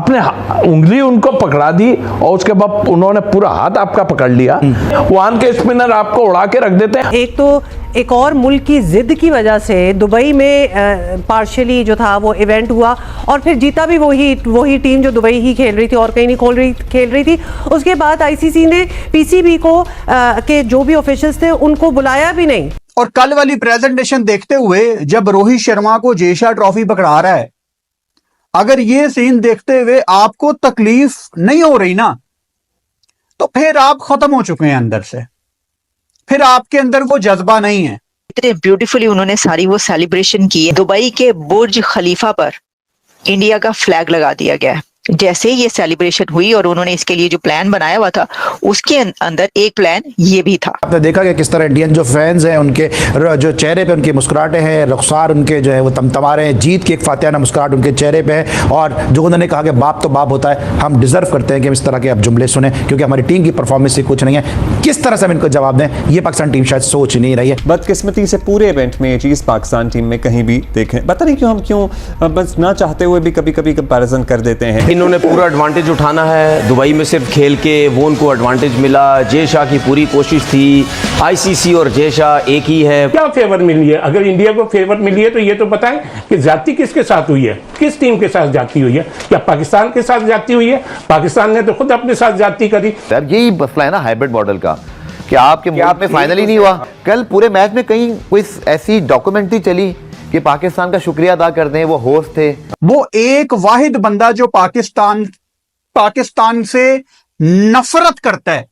आपने उंगली उनको पकड़ा दी और उसके बाद उन्होंने पूरा हाथ आपका पकड़ लिया। वहां के स्पिनर आपको उड़ा के रख देते हैं। एक तो एक और मुल्क की जिद की वजह से दुबई में पार्शियली जो था वो इवेंट हुआ और फिर जीता भी वही टीम जो दुबई ही खेल रही थी और कहीं नहीं खेल रही थी। उसके बाद आईसीसी ने पीसीबी को के जो भी ऑफिशियल्स थे उनको बुलाया भी नहीं। और कल वाली प्रेजेंटेशन देखते हुए जब रोहित शर्मा को जेशा ट्रॉफी पकड़ा रहा है, अगर ये सीन देखते हुए आपको तकलीफ नहीं हो रही ना, तो फिर आप खत्म हो चुके हैं अंदर से, फिर आपके अंदर वो जज्बा नहीं है। इतने ब्यूटीफुली उन्होंने सारी वो सेलिब्रेशन की है। दुबई के बुर्ज खलीफा पर इंडिया का फ्लैग लगा दिया गया है। जैसे ही ये सेलिब्रेशन हुई और उन्होंने इसके लिए जो प्लान बनाया हुआ था उसके अंदर एक प्लान ये भी था। आपने देखा कि किस तरह इंडियन जो फैंस हैं उनके जो चेहरे पे उनकी मुस्कुराहटें हैं, रुखसार उनके जो है वो तमतमा रहे हैं, जीत की एक फातिहाना मुस्कुराहट उनके चेहरे पे है। और जो उन्होंने कहा कि बाप तो बाप होता है, हम डिजर्व करते हैं कि हम इस तरह के अब जुमले सुने, क्योंकि हमारी टीम की परफॉर्मेंस से कुछ नहीं है। किस तरह से हम इनको जवाब दें, ये पाकिस्तान टीम शायद सोच नहीं रही है। बदकिस्मती से पूरे इवेंट में ये चीज़ पाकिस्तान टीम में कहीं भी देखें, पता नहीं क्यों हम क्यों बस ना चाहते हुए भी कभी कभी कंपैरिजन कर देते हैं। इन्होंने पूरा एडवांटेज उठाना है, दुबई में सिर्फ खेल के वो उनको एडवांटेज मिला। जय शाह की पूरी कोशिश थी, आईसीसी और जय शाह एक ही है। क्या फेवर मिली है? अगर इंडिया को फेवर मिली है तो ये तो बताएं कि ज्यादती किसके साथ हुई है, किस टीम के साथ ज्यादती हुई है? क्या पाकिस्तान के साथ ज्यादती हुई है? पाकिस्तान ने तो खुद अपने साथ ज्यादती करी। सर यही मसला है ना हाइब्रिड मॉडल का, कि आपके मुल्क में फाइनल ही नहीं हुआ। कल पूरे मैच में कहीं कोई ऐसी डॉक्यूमेंट्री चली कि पाकिस्तान का शुक्रिया अदा करते हैं, वो होस्ट थे। वो एक वाहिद बंदा जो पाकिस्तान से नफरत करता है,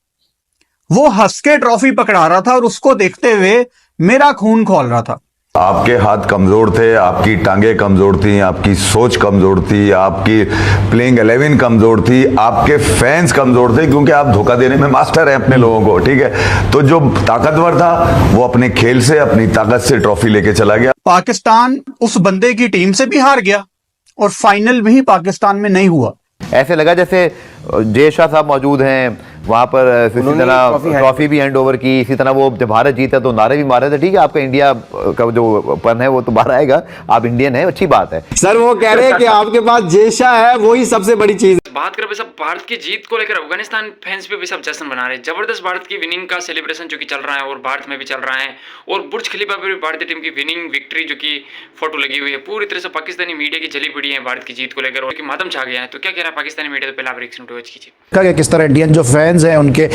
वो हंस के ट्रॉफी पकड़ा रहा था और उसको देखते हुए मेरा खून खौल रहा था। आपके हाथ कमजोर थे, आपकी टांगे कमजोर थी, आपकी सोच कमजोर थी, आपकी प्लेइंग 11 कमजोर थी, आपके फैंस कमजोर थे, क्योंकि आप धोखा देने में मास्टर हैं अपने लोगों को, ठीक है। तो जो ताकतवर था वो अपने खेल से, अपनी ताकत से ट्रॉफी लेके चला गया। पाकिस्तान उस बंदे की टीम से भी हार गया और फाइनल भी पाकिस्तान में नहीं हुआ। ऐसे लगा जैसे जय शाह साहब मौजूद हैं वहां पर, इसी तरह ट्रॉफी भी हैंड ओवर की, इसी तरह वो जब भारत जीता तो नारे भी मारे थे। ठीक है, आपका इंडिया का जो पन है वो तो बाहर आएगा, आप इंडियन है, अच्छी बात है। सर वो कह रहे हैं कि आपके पास जय शाह है, वही सबसे बड़ी चीज। बात करें सब भारत की जीत को लेकर अफगानिस्तान फैंस भी सब जश्न मना रहे हैं। जबरदस्त भारत की विनिंग का सेलिब्रेशन जो कि चल रहा है और भारत में भी चल रहा है, और बुर्ज खलीफा पर भी भारतीय टीम की विनिंग विक्ट्री जो कि फोटो लगी हुई है। पूरी तरह से पाकिस्तानी मीडिया की जली पड़ी है भारत की जीत को लेकर और मातम छा गया है। तो क्या कह रहा है पाकिस्तानी मीडिया? तो पहला आप रिएक्शन कीजिए। किस तरह इंडियन जो फैंस हैं उनके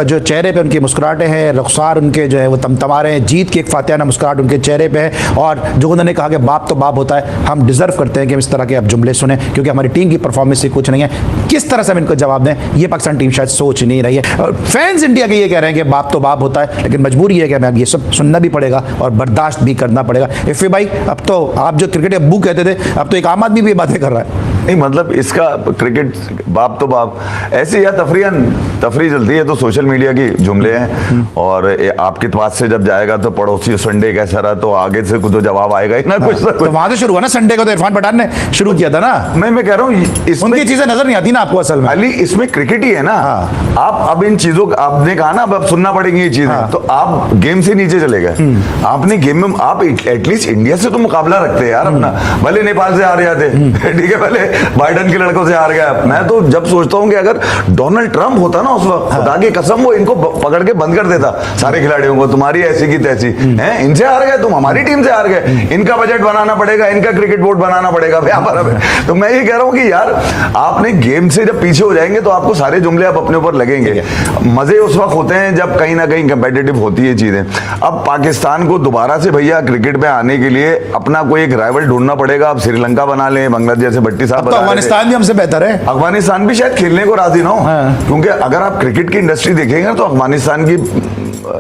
जो चेहरे पे उनकी मुस्कुराहटें हैं, रुखसार उनके जो है वो तमतमा रहे हैं, जीत की एक फातिहाना मुस्कुराहट उनके चेहरे पे है। और जो उन्होंने कहा कि बाप तो बाप होता है, हम डिजर्व करते हैं कि हम इस तरह के अब जुमले सुने, क्योंकि हमारी टीम की परफॉर्मेंस से कुछ नहीं है। किस तरह से हम इनको जवाब दें, ये पाकिस्तान टीम शायद सोच नहीं रही है। और फैंस इंडिया के ये कह रहे हैं कि बाप तो बाप होता है, लेकिन मजबूरी है कि हमें ये सब सुनना भी पड़ेगा और बर्दाश्त भी करना पड़ेगा। इफ़ी भाई, अब तो आप जो क्रिकेट अब्बू कहते थे, अब तो एक आम आदमी भी बातें कर रहा है। नहीं मतलब इसका क्रिकेट बाप तो बाप ऐसे या तफरी चलती है, तो सोशल मीडिया की जुमले हैं। और आपके पास से जब जाएगा तो पड़ोसी संडे कैसा रहा, तो आगे से कुछ तो जवाब आएगा ही ना, कुछ तो वहां से शुरू हुआ ना, संडे को तो इरफान पठान ने शुरू किया था ना। मैं कह रहा हूँ उनकी चीजें नजर नहीं आती ना आपको असल में। अली इसमें क्रिकेट ही है ना। आप अब इन चीजों आपने कहा ना, अब सुनना पड़ेगी ये चीजें, तो आप गेम से नीचे चले गए। आपने गेम में आप एटलीस्ट इंडिया से तो मुकाबला रखते हैं यार अपना, भले नेपाल से हार जाते, ठीक है, भले बाइडन के लड़कों से हार गया। मैं तो जब सोचता हूँ कि अगर डोनाल्ड ट्रंप होता ना उस वक्त, खुदा की कसम वो इनको पकड़ के बंद कर देता सारे खिलाड़ियों को, तुम्हारी ऐसी की तैसी हैं, इनसे हार गए तुम, हमारी टीम से हार गए, इनका बजट बनाना पड़ेगा, इनका क्रिकेट बोर्ड बनाना पड़ेगा। तो मैं ये कह रहा हूँ कि यार आपने गेम से जब पीछे हो जाएंगे तो आपको सारे जुमले आप अपने ऊपर लगेंगे। मजे उस वक्त होते हैं जब कहीं ना कहीं कंपेटिटिव होती है चीजें। अब पाकिस्तान को दोबारा से भैया क्रिकेट में आने के लिए अपना कोई एक राइवल ढूंढना पड़ेगा। अब श्रीलंका बना लें, बांग्लादेश से भट्टी साहब, अफगानिस्तान भी हमसे बेहतर है। अफगानिस्तान भी शायद खेलने को राजी ना हो, क्योंकि अगर आप क्रिकेट की इंडस्ट्री देखेंगे तो अफगानिस्तान की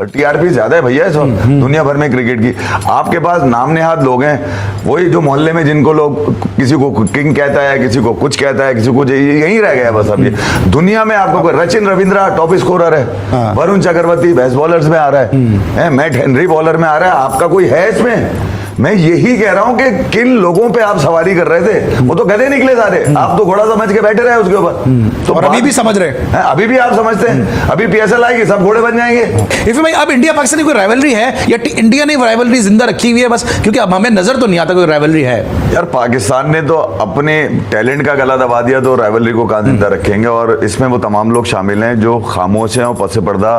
टीआरपी ज्यादा है भैया इस वक्त दुनिया भर में क्रिकेट की। आपके पास नाम नेहाद लोग हैं, वही जो मोहल्ले में जिनको लोग किसी को किंग कहता है, किसी को कुछ कहता है, किसी को यही रह गया बस। अब ये दुनिया में आपको कोई रचिन रविंद्रा टॉप स्कोरर है, वरुण चक्रवर्ती बेस्ट बॉलर्स में आ रहा है, मैट हेनरी बॉलर में आ रहा है, आपका कोई है इसमें? मैं यही कह रहा हूं कि किन लोगों पे आप सवारी कर रहे थे, वो तो गधे निकले सारे, आप तो घोड़ा समझ के बैठे रहे उसके ऊपर। तो और अभी भी समझ रहे हैं, अभी भी आप समझते हैं, अभी पीएसएल आएगी सब घोड़े बन जाएंगे। इफ भाई अब इंडिया पाकिस्तान की कोई राइवलरी है या इंडिया ने राइवलरी जिंदा रखी हुई है बस, क्योंकि अब हमें नजर तो नहीं आता कोई राइवलरी है। यार पाकिस्तान ने तो अपने टैलेंट का गला दबा दिया, तो राइवलरी को कहां जिंदा रखेंगे। और इसमें वो तमाम लोग शामिल हैं जो खामोश हैं और पसे पर्दा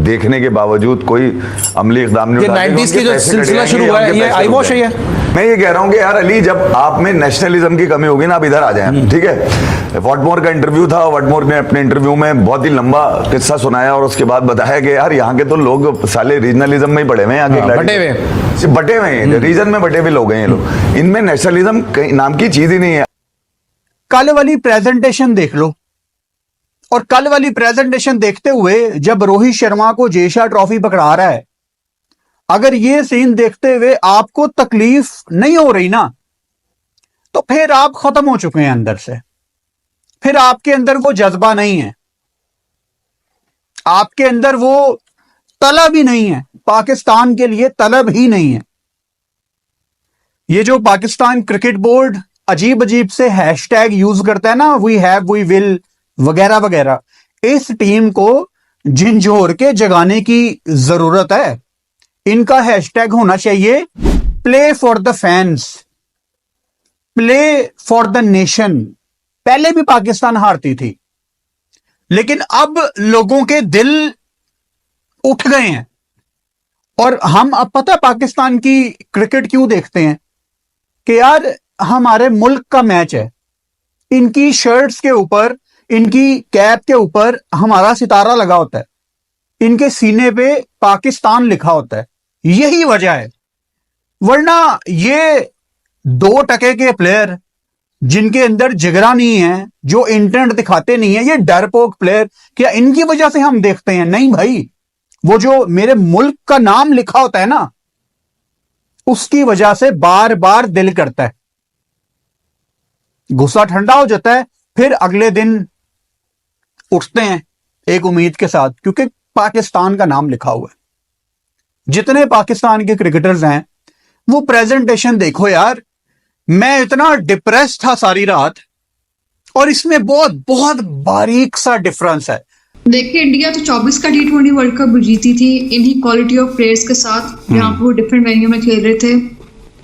देखने के बावजूद कोई अमली इकदाम नहीं उठाते। 90s की जो सिलसिला शुरू हुआ है ये आई वॉश है ये। मैं ये कह रहा हूं कि यार अली, जब आप में नेशनलिज्म की कमी होगी ना, आप इधर आ जाएं, ठीक है। वॉटमोर का इंटरव्यू था, वॉटमोर ने अपने इंटरव्यू में बहुत ही लंबा किस्सा सुनाया और उसके बाद बताया कि यार यहाँ के तो लोग साले रीजनलिज्म में ही बड़े हुए हैं, बटे हुए हैं, रीजन में बटे हुए लोग हैं ये लोग, इनमें नेशनलिज्म नाम की चीज ही नहीं है। कल वाली प्रेजेंटेशन देख लो, और कल वाली प्रेजेंटेशन देखते हुए जब रोहित शर्मा को जेशा ट्रॉफी पकड़ा रहा है, अगर ये सीन देखते हुए आपको तकलीफ नहीं हो रही ना, तो फिर आप खत्म हो चुके हैं अंदर से, फिर आपके अंदर वो जज्बा नहीं है, आपके अंदर वो तलब ही नहीं है, पाकिस्तान के लिए तलब ही नहीं है। ये जो पाकिस्तान क्रिकेट बोर्ड अजीब अजीब से हैशटैग यूज करता है ना, वी हैव, वी विल वगैरह वगैरह, इस टीम को झिंझोर के जगाने की जरूरत है। इनका हैशटैग होना चाहिए play for the fans, play for the nation. पहले भी पाकिस्तान हारती थी, लेकिन अब लोगों के दिल उठ गए हैं। और हम अब पता है पाकिस्तान की क्रिकेट क्यों देखते हैं कि यार हमारे मुल्क का मैच है, इनकी शर्ट्स के ऊपर, इनकी कैप के ऊपर हमारा सितारा लगा होता है, इनके सीने पे पाकिस्तान लिखा होता है, यही वजह है। वरना ये 2% के प्लेयर जिनके अंदर जिगरा नहीं है, जो इंटेंट दिखाते नहीं है, ये डरपोक प्लेयर, क्या इनकी वजह से हम देखते हैं? नहीं भाई, वो जो मेरे मुल्क का नाम लिखा होता है ना, उसकी वजह से बार बार दिल करता है, गुस्सा ठंडा हो जाता है, फिर अगले दिन उठते हैं एक उम्मीद के साथ, क्योंकि पाकिस्तान का नाम लिखा हुआ है। जितने पाकिस्तान के क्रिकेटर्स हैं, वो प्रेजेंटेशन देखो यार, मैं इतना डिप्रेस था सारी रात, और इसमें बहुत बहुत बारीक सा डिफरेंस है। देखिए, इंडिया तो 24 का T20 वर्ल्ड कप जीती थी इन्हीं क्वालिटी ऑफ प्लेयर्स के साथ, जहाँ पर वो डिफरेंट वेन्यू में खेल रहे थे।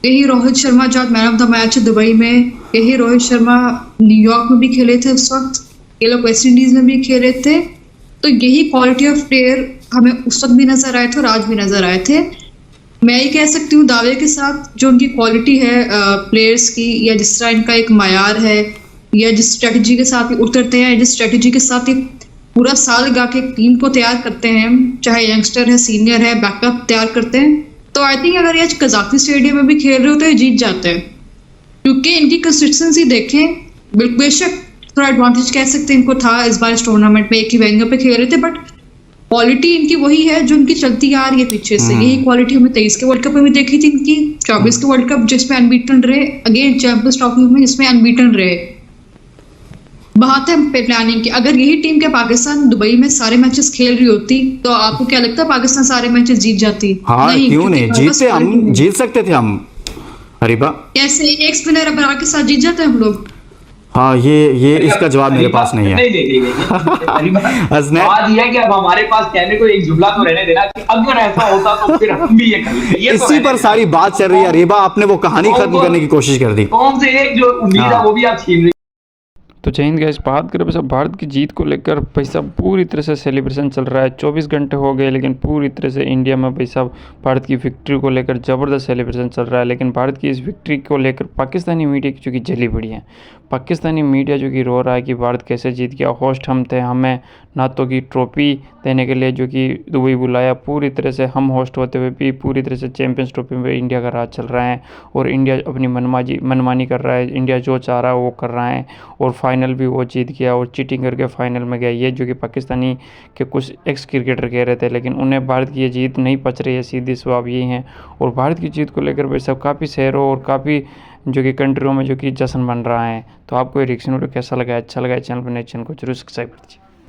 यही रोहित शर्मा जब मैन ऑफ द मैच है दुबई में, यही रोहित शर्मा न्यूयॉर्क में भी खेले थे उस वक्त, ये लोग वेस्ट इंडीज में भी खेले थे। तो यही क्वालिटी ऑफ प्लेयर हमें उस वक्त भी नजर आए थे और आज भी नजर आए थे। मैं ये कह सकती हूँ दावे के साथ, जो उनकी क्वालिटी है प्लेयर्स की, या जिस तरह इनका एक मायार है, या जिस स्ट्रेटजी के साथ उतरते हैं, जिस स्ट्रेटजी के साथ ये पूरा साल लगा के टीम को तैयार करते हैं, चाहे यंगस्टर है, सीनियर है, बैकअप तैयार करते हैं, तो आई थिंक अगर ये आज कजाकी स्टेडियम में भी खेल रहे हो तो ये जीत जाते हैं। क्योंकि इनकी कंसिस्टेंसी देखें, बेशक थोड़ा एडवांटेज कह सकते हैं इनको था इस बार इस टूर्नामेंट में, एक ही वेन्यू पे खेल रहे थे, बट क्वालिटी इनकी वही है जो इनकी चलती आ रही है पीछे से। यही क्वालिटी हमने 23 के वर्ल्ड कप में भी देखी थी इनकी, 24 के वर्ल्ड कप जिसमें अनबीटन रहे, अगेन चैंपियंस ट्रॉफी में जिसमें अनबीटन रहे। बात है प्लानिंग की। अगर यही टीम के पाकिस्तान दुबई में सारे मैचेस खेल रही होती, तो आपको क्या लगता है पाकिस्तान सारे मैचेस जीत जाती? हाँ, नहीं, क्यों नहीं जीतते, हम जीत सकते थे हम। हरीबा कैसे एक स्पिनर अबरार के साथ जीत जाते हैं हम लोग? हाँ, ये इसका जवाब मेरे पास नहीं है। बात ये है कि अब हमारे पास कहने को एक जुमला तो रहने देना कि अगर ऐसा होता तो फिर हम भी ये करेंगे। इसी पर सारी बात चल रही है। रीबा, आपने वो कहानी खत्म करने की कोशिश कर दी। कौन से एक जो उम्मीद है वो भी आप छीन रही। तो जय हिंद गाइस, बात करें भाई साहब भारत की जीत को लेकर भाई साहब पूरी तरह से सेलिब्रेशन चल रहा है। 24 घंटे हो गए लेकिन पूरी तरह से इंडिया में भाई साहब भारत की विक्ट्री को लेकर ज़बरदस्त सेलिब्रेशन चल रहा है। लेकिन भारत की इस विक्ट्री को लेकर पाकिस्तानी मीडिया की जो कि जली पड़ी है, पाकिस्तानी मीडिया जो कि रो रहा है कि भारत कैसे जीत गया, होस्ट हम थे, हमें नातों की ट्रॉफी देने के लिए जो कि दुबई बुलाया, पूरी तरह से हम होस्ट होते हुए भी पूरी तरह से चैंपियंस ट्रॉफी में इंडिया का राज चल रहा है और इंडिया अपनी मनमानी कर रहा है। इंडिया जो चाह रहा है वो कर रहा है और फाइनल भी वो जीत गया और चीटिंग करके फाइनल में गया। ये जो कि पाकिस्तानी के कुछ एक्स क्रिकेटर कह रहे थे, लेकिन उन्हें भारत की ये जीत नहीं पच रही है, सीधी स्वाब यही है। और भारत की जीत को लेकर भाई साहब काफ़ी शहरों और काफ़ी जो कि कंट्रियों में जो कि जश्न बन रहा है। तो आपको ये रिएक्शन वीडियो कैसा लगा? अच्छा लगा चैनल पर नए चैनल को जरूर सब्सक्राइब कीजिए।